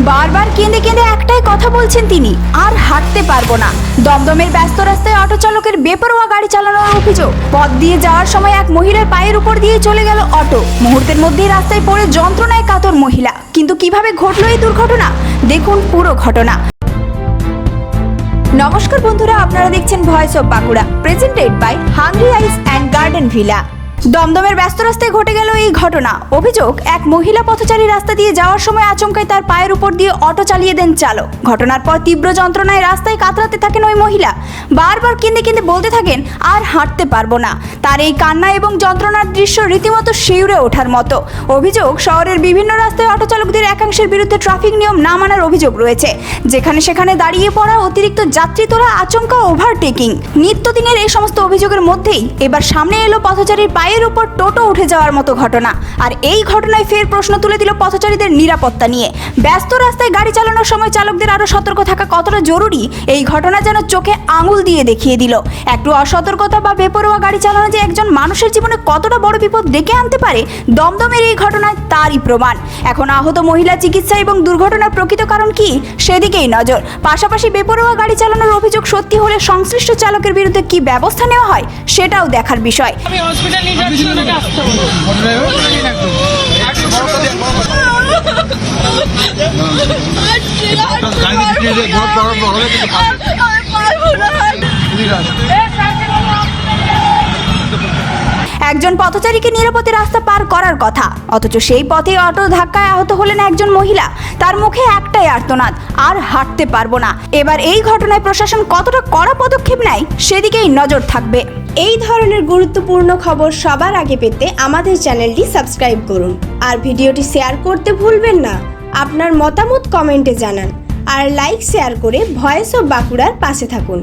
বারবার কেঁদে কেঁদে একটাই কথা বলছেন তিনি, আর হাঁটতে পারবো না। দমদমের ব্যস্ত রাস্তায় অটো চালকের বেপরোয়া গাড়ি চালানোর অভিযোগ। পথ দিয়ে যাওয়ার সময় এক মহিলার পায়ের উপর দিয়ে চলে গেল অটো। মুহূর্তের মধ্যেই রাস্তায় পড়ে যন্ত্রণায় কাতর মহিলা। কিন্তু কিভাবে ঘটলো এই দুর্ঘটনা, দেখুন পুরো ঘটনা। নমস্কার বন্ধুরা, আপনারা দেখছেন voice of Bankura, presented by hungry eyes and garden villa. দমদমের ব্যস্ত রাস্তায় ঘটে গেল এই ঘটনা। অভিযোগ, এক মহিলা পথচারী রাস্তা দিয়ে যাওয়ার সময় আচমকায় তার পায়ের উপর দিয়ে অটো চালিয়ে দেন চালক। ঘটনার পর তীব্র যন্ত্রণায় রাস্তায় কাতরাতে থাকেন ওই মহিলা। বারবার কেঁদে কেঁদে বলতে থাকেন, আর হাঁটতে পারবো না। তার এই কান্না এবং যন্ত্রণার দৃশ্য রীতিমতো শিউরে ওঠার মতো। অভিযোগ, শহরের বিভিন্ন রাস্তায় অটো চালকদের একাংশের বিরুদ্ধে ট্রাফিক নিয়ম না মানার অভিযোগ রয়েছে। যেখানে সেখানে দাঁড়িয়ে পড়া, অতিরিক্ত যাত্রী তোলা, আচমকা ওভারটেকিং। নিত্যদিনের এই সমস্ত অভিযোগের মধ্যেই এবার সামনে এলো পথচারীর পায়ের উপর টোটো উঠে যাওয়ার মতো ঘটনা। আর এই ঘটনায় ফের প্রশ্ন তুলে দিল পথচারীদের নিরাপত্তা নিয়ে। ব্যস্ত রাস্তায় গাড়ি চালানোর সময় চালকদের আরো সতর্ক থাকা কতটা জরুরি, এই ঘটনা যেন চোখে আঙুল দিয়ে দেখিয়ে দিল। একটু অসতর্কতা বা বেপরোয়া গাড়ি চালানো যে একজন মানুষের জীবনে কতটা বড় বিপদ ডেকে আনতে পারে, দমদমের এই ঘটনায় তারই প্রমাণ। এখন আহত মহিলা চিকিৎসা এবং দুর্ঘটনার প্রকৃত কারণ কি, সেদিকেই নজর। পাশাপাশি বেপরোয়া গাড়ি চালানোর অভিযোগ সত্যি হলে সংশ্লিষ্ট চালকের বিরুদ্ধে কি ব্যবস্থা নেওয়া হয়, সেটাও দেখার বিষয়। একজন পথচারীকে নিরাপদে রাস্তা পার করার কথা, অথচ সেই পথে অটো ধাক্কায় আহত হলেন একজন মহিলা। তার মুখে একটাই আর্তনাদ, আর হাঁটতে পারবো না। এবার এই ঘটনায় প্রশাসন কতটা কড়া পদক্ষেপ নেয়, সেদিকেই নজর থাকবে। এই ধরনের গুরুত্বপূর্ণ খবর সবার আগে পেতে আমাদের চ্যানেলটি সাবস্ক্রাইব করুন, আর ভিডিওটি শেয়ার করতে ভুলবেন না। আপনার মতামত কমেন্টে জানান, আর লাইক শেয়ার করে ভয়েস অফ বাঁকুড়ার পাশে থাকুন।